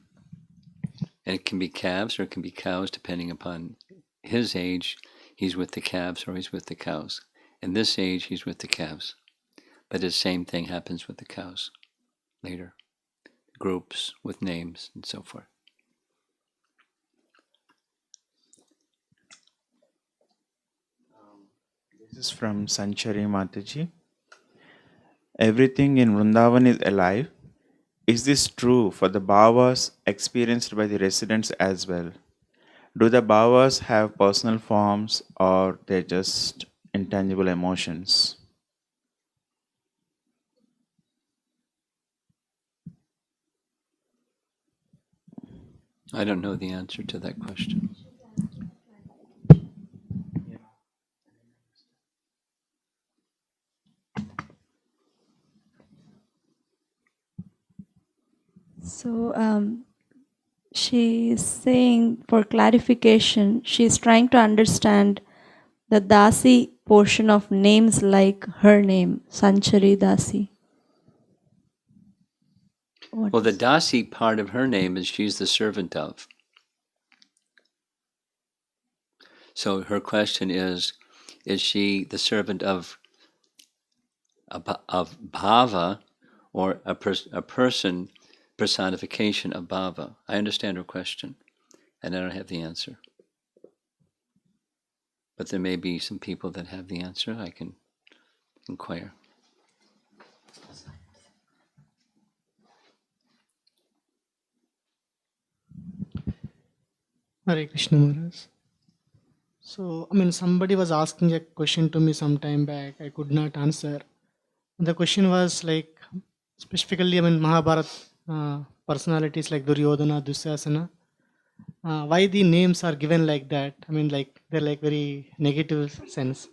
And it can be calves or it can be cows, depending upon his age. He's with the calves or he's with the cows. In this age, he's with the calves. But the same thing happens with the cows later. Groups with names and so forth. This is from Sanchari Mataji. Everything in Vrindavan is alive. Is this true for the bhavas experienced by the residents as well? Do the bhavas have personal forms or they're just intangible emotions? I don't know the answer to that question. So she is saying, for clarification, she is trying to understand the Dasi portion of names like her name, Sanchari Dasi. Well, the Dasi part of her name is she's the servant of. So her question is she the servant of bhava or a person personification of bhava? I understand her question, and I don't have the answer. But there may be some people that have the answer. I can inquire. Hare Krishna Maharaj. So, somebody was asking a question to me some time back. I could not answer. The question was like, specifically, Mahabharat personalities like Duryodhana, Dusyasana. Why the names are given like that? Like they're like very negative sense.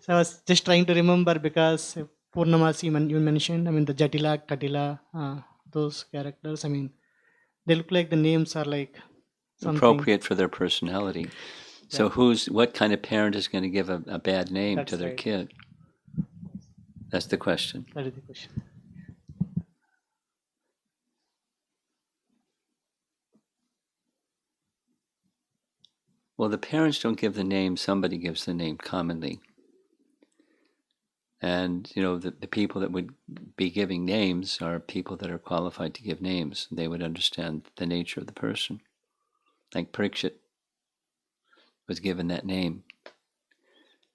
So I was just trying to remember because Purnamasi, you mentioned, the Jatila, Tatila, those characters. They look like the names are like something. Appropriate for their personality. So what kind of parent is going to give a bad name That's to their right. kid? That's the question. That is the question. Well, the parents don't give the name, somebody gives the name commonly. And, the people that would be giving names are people that are qualified to give names. They would understand the nature of the person. Like Parikshit was given that name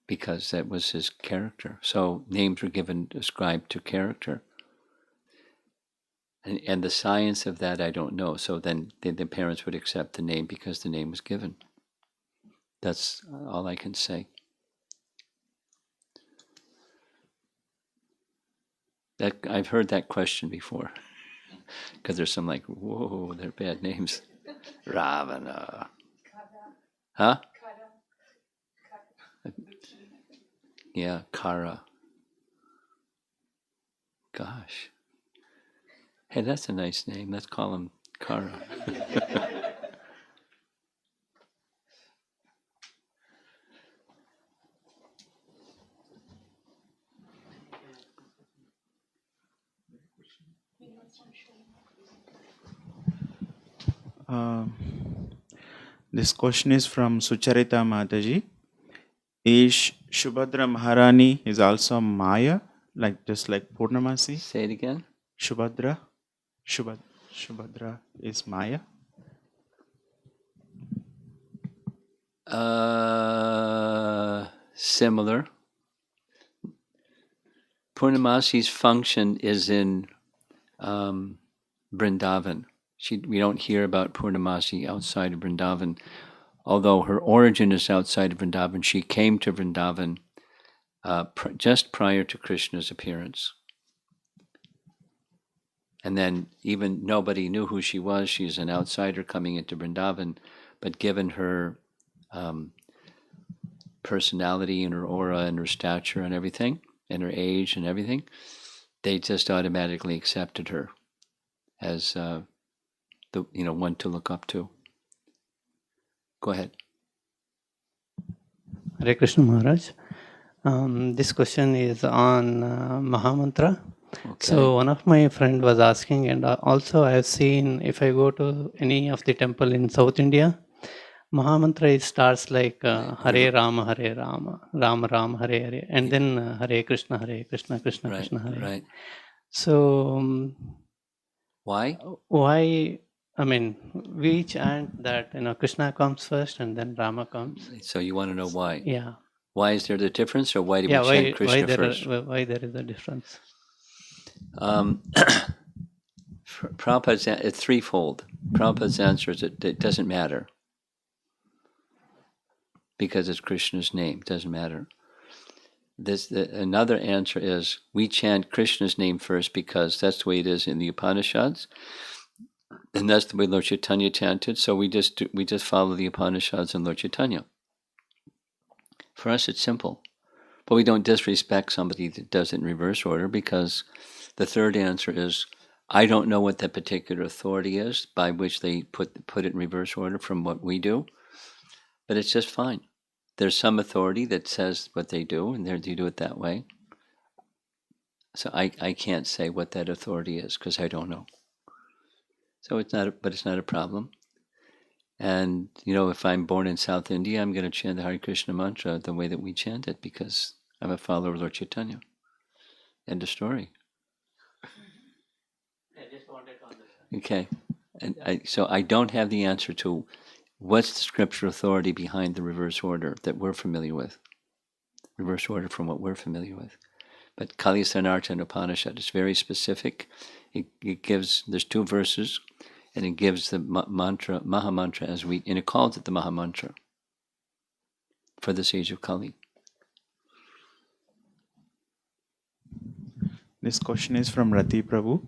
because that was his character. So names were ascribed to character. And the science of that I don't know. So then the parents would accept the name because the name was given. That's all I can say. That I've heard that question before. Because there's some like, whoa, they're bad names. Ravana. Huh? Yeah, Kara. Gosh. Hey, that's a nice name. Let's call him Kara. This question is from Sucharita Mataji. Is Shubhadra Maharani is also Maya, just like Purnamasi? Say it again. Shubhadra is Maya. Similar. Purnamasi's function is in Vrindavan. We don't hear about Purnamasi outside of Vrindavan. Although her origin is outside of Vrindavan, she came to Vrindavan just prior to Krishna's appearance. And then even nobody knew who she was. She's an outsider coming into Vrindavan, but given her personality and her aura and her stature and everything, and her age and everything, they just automatically accepted her as the one to look up to. Go ahead. Hare Krishna Maharaj. This question is on Mahamantra. Okay. So one of my friend was asking, and also I have seen, if I go to any of the temple in South India, Mahamantra starts like Hare Rama, Rama Rama, Hare Hare, and then Hare Krishna, Krishna Right, Krishna, Hare. right. So Why? why? I mean, we chant that Krishna comes first and then Rama comes. So you want to know why? Yeah. Why is there the difference, or why do we Yeah. chant Krishna first? Why there is a difference? Prabhupada's it's threefold. Prabhupada's answer is it doesn't matter because it's Krishna's name. It doesn't matter. Another answer is we chant Krishna's name first because that's the way it is in the Upanishads, and that's the way Lord Chaitanya chanted. So we just follow the Upanishads and Lord Chaitanya. For us, it's simple, but we don't disrespect somebody that does it in reverse order, because the third answer is I don't know what that particular authority is by which they put it in reverse order from what we do, but it's just fine. There's some authority that says what they do, and they do it that way. So I can't say what that authority is because I don't know. So it's not a problem. And if I'm born in South India, I'm going to chant the Hare Krishna mantra the way that we chant it because I'm a follower of Lord Chaitanya. End of story. I just wanted to understand. Okay, and so I don't have the answer to what's the scriptural authority behind the reverse order that we're familiar with. Reverse order from what we're familiar with. But Kali Sanartha and Upanishad is very specific. It gives, there's 2 verses, and it gives the mantra, Maha Mantra, and it calls it the Maha Mantra for this age of Kali. This question is from Rati Prabhu.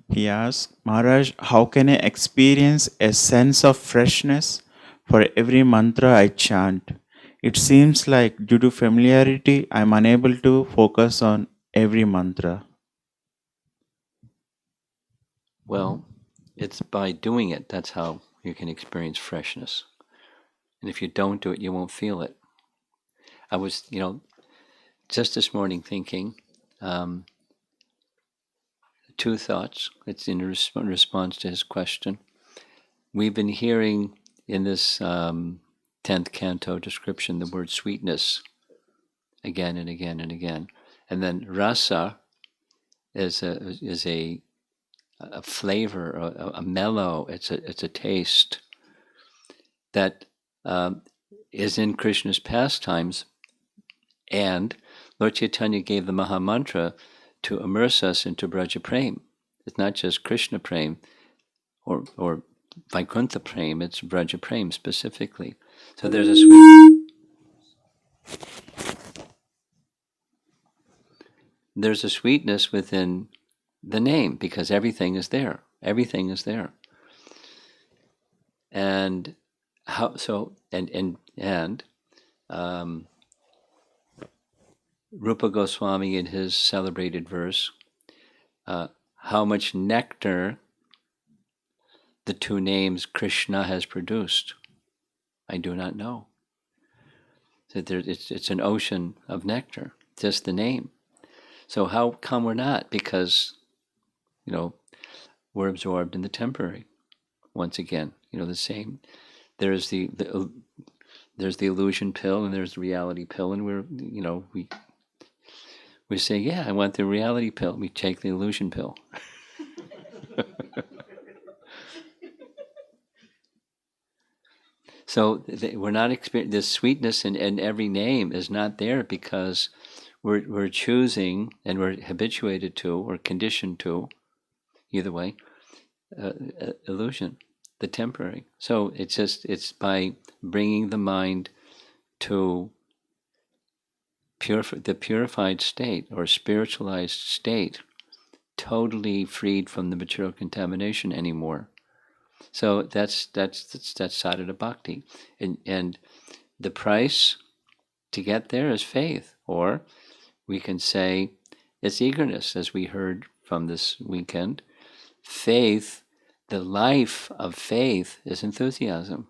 He asks, Maharaj, how can I experience a sense of freshness for every mantra I chant? It seems like due to familiarity, I am unable to focus on every mantra. Well, it's by doing it, that's how you can experience freshness. And if you don't do it, you won't feel it. I was, just this morning thinking, 2 thoughts. It's in response to his question. We've been hearing in this 10th canto description the word sweetness again and again and again. And then rasa is a flavor, a mellow, it's a taste that is in Krishna's pastimes. And Lord Chaitanya gave the Maha Mantra to immerse us into Braja Prem. It's not just Krishna Prem or Vaikuntha Prem, it's Braja Prem specifically. So there's a sweetness within the name because everything is there. Everything is there. And how so? And Rupa Goswami in his celebrated verse, how much nectar the 2 names Krishna has produced, I do not know. That it's an ocean of nectar, just the name. So how come we're not? Because, we're absorbed in the temporary. Once again, the same. There's the illusion pill and there's the reality pill, and we say, yeah, I want the reality pill. We take the illusion pill. So we're not experiencing this sweetness in every name is not there because we're choosing and we're habituated to or conditioned to, either way, illusion, the temporary. So it's by bringing the mind to the purified state or spiritualized state, totally freed from the material contamination anymore. So that's sadhana bhakti, and the price to get there is faith, or we can say it's eagerness, as we heard from this weekend. Faith, the life of faith, is enthusiasm.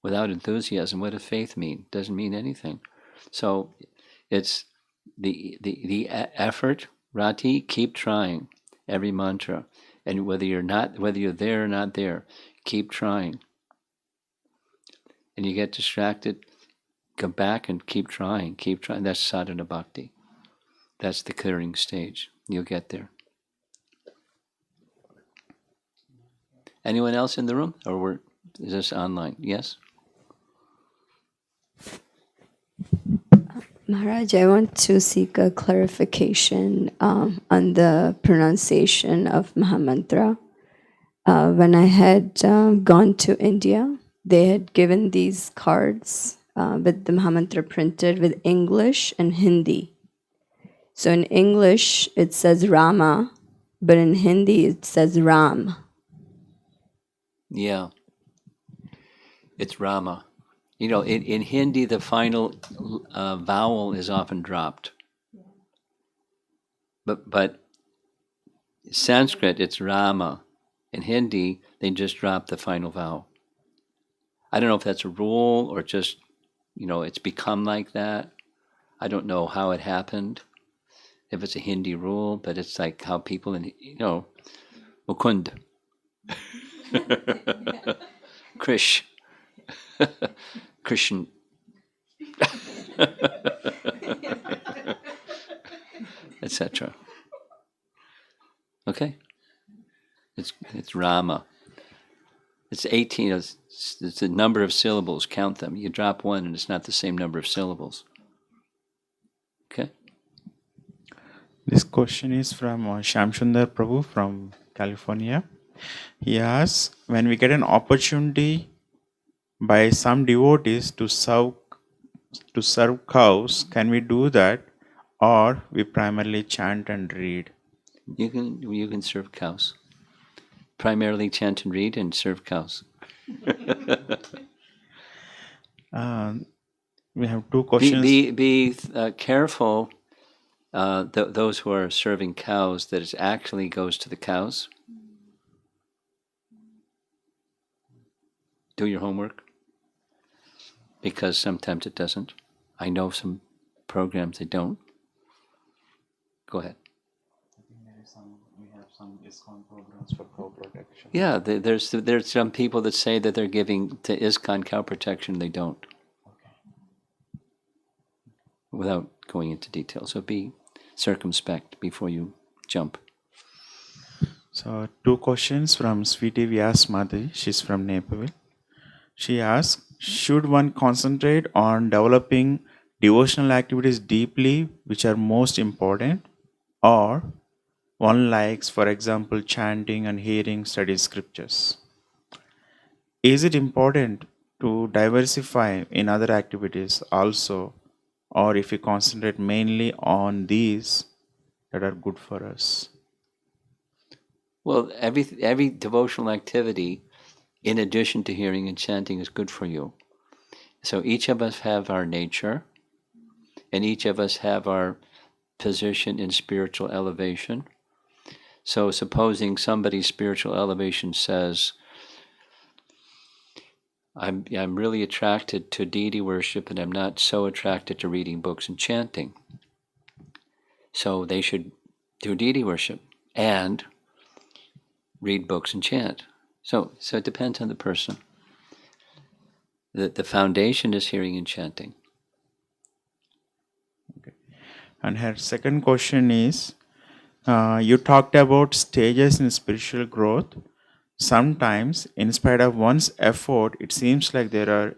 Without enthusiasm, what does faith mean? Doesn't mean anything. So it's the effort, rati, keep trying every mantra. And whether you're there or not there, keep trying. And you get distracted, come back and keep trying. That's sadhana bhakti. That's the clearing stage. You'll get there. Anyone else in the room? Or is this online? Yes? Maharaj, I want to seek a clarification on the pronunciation of Mahamantra. When I had gone to India, they had given these cards with the Mahamantra printed with English and Hindi. So in English, it says Rama, but in Hindi, it says Ram. Yeah. It's Rama. You know, in Hindi, the final vowel is often dropped. But Sanskrit, it's Rama. In Hindi, they just drop the final vowel. I don't know if that's a rule or just, it's become like that. I don't know how it happened, if it's a Hindi rule, but it's like how people Mukund, Krish, Krishna, etc. Okay, it's Rama. It's 18. It's a number of syllables. Count them. You drop one, and it's not the same number of syllables. Okay. This question is from Shamsundar Prabhu from California. He asks, when we get an opportunity by some devotees to serve cows, can we do that, or we primarily chant and read? You can serve cows. Primarily chant and read and serve cows. We have two questions. Be careful. Those who are serving cows, that it actually goes to the cows. Do your homework, because sometimes it doesn't. I know some programs that don't. Go ahead. We have some ISKCON programs for cow protection. Yeah, there's some people that say that they're giving to ISKCON cow protection. They don't. Okay. Without going into detail, so be circumspect before you jump. So, two questions from Sweetie Vyas Madhi. She's from Nepal. She asks, should one concentrate on developing devotional activities deeply, which are most important, or one likes, for example, chanting and hearing study scriptures? Is it important to diversify in other activities also, or if we concentrate mainly on these that are good for us? Well, every devotional activity, in addition to hearing and chanting, is good for you. So each of us have our nature, and each of us have our position in spiritual elevation. So supposing somebody's spiritual elevation says, I'm really attracted to deity worship, and I'm not so attracted to reading books and chanting. So they should do deity worship and read books and chant. So it depends on the person. The foundation is hearing and chanting. Okay. And her second question is, you talked about stages in spiritual growth. sometimes, in spite of one's effort, it seems like there are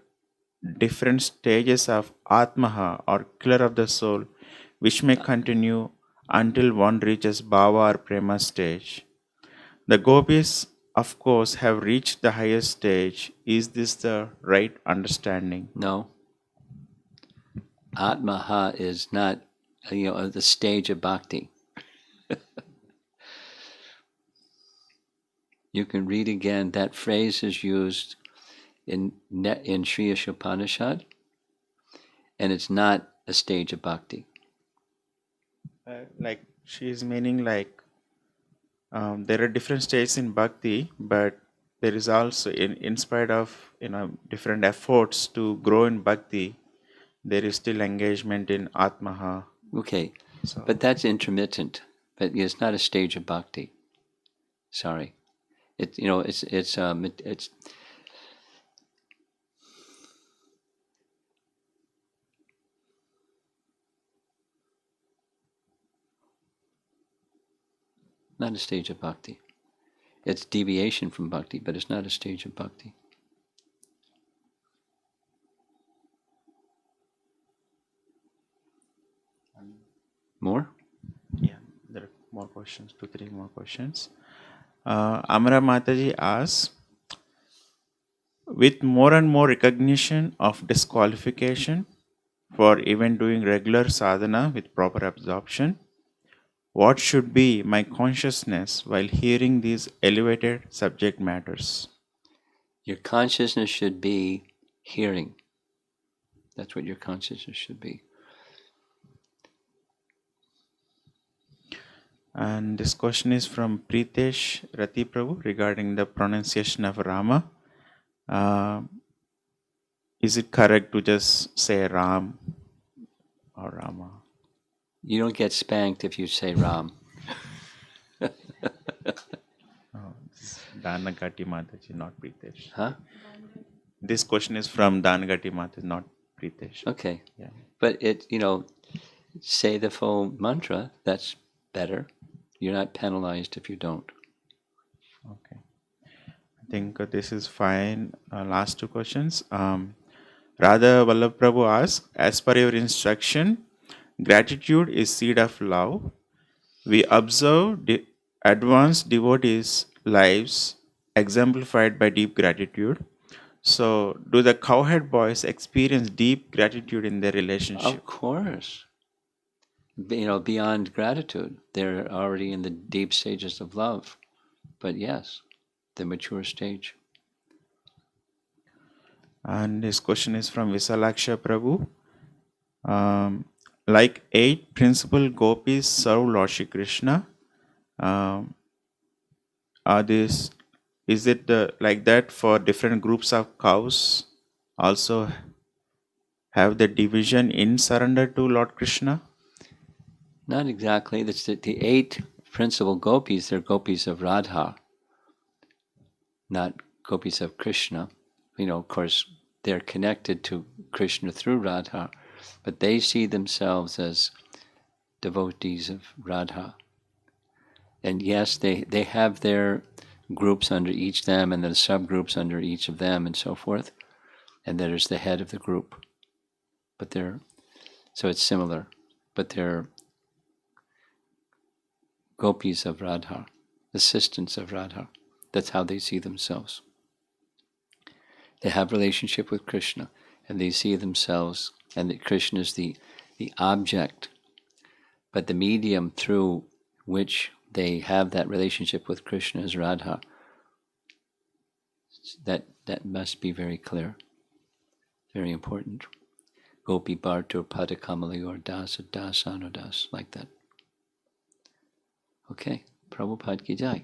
different stages of Atmaha or killer of the soul, which may continue until one reaches Bhava or Prema stage. The gopis, of course, have reached the highest stage. Is this the right understanding? No. Atmaha is not, the stage of bhakti. You can read again. That phrase is used in Sri Upanishad, and it's not a stage of bhakti. Like she is meaning like there are different stages in bhakti, but there is also in spite of different efforts to grow in bhakti, there is still engagement in Atmaha. Okay, So but that's intermittent. But it's not a stage of bhakti. Sorry, it's not a stage of bhakti. It's deviation from bhakti, but it's not a stage of bhakti. More? yeah, there are more questions, 2-3 more questions. Amara Mataji asks, with more and more recognition of disqualification for even doing regular sadhana with proper absorption, what should be my consciousness while hearing these elevated subject matters? Your consciousness should be hearing. That's what your consciousness should be. And this question is from Pritesh Rati Prabhu regarding the pronunciation of Rama. Is it correct to just say Ram or Rama? You don't get spanked if you say Ram. Danagati Mataji, not Pritesh. Huh? This question is from Danagati Mataji, not Pritesh. Okay. Yeah. But say the full mantra, that's better. You're not penalized if you don't. Okay. I think this is fine. Last 2 questions. Radha Vallabh Prabhu asks, as per your instruction, gratitude is seed of love. We observe advanced devotees' lives exemplified by deep gratitude. So, do the cowhead boys experience deep gratitude in their relationship? Of course. Beyond gratitude, they're already in the deep stages of love. But yes, the mature stage. And this question is from Visalaksha Prabhu. Like 8 principal gopis serve Lord Shri Krishna. Is it like that for different groups of cows? Also have the division in surrender to Lord Krishna? Not exactly. That's the 8 principal gopis. They're gopis of Radha, not gopis of Krishna. Of course, they're connected to Krishna through Radha, but they see themselves as devotees of Radha. And yes, they have their groups under each them and then subgroups under each of them and so forth. And there's the head of the group. But so it's similar, but they're gopis of Radha, assistants of Radha. That's how they see themselves. They have relationship with Krishna, and they see themselves, and that Krishna is the object, but the medium through which they have that relationship with Krishna is Radha. That must be very clear, very important. Gopi Bhartur Padakamalayur Dasa Dasanudas, like that. Okay, Prabhupada ki jai.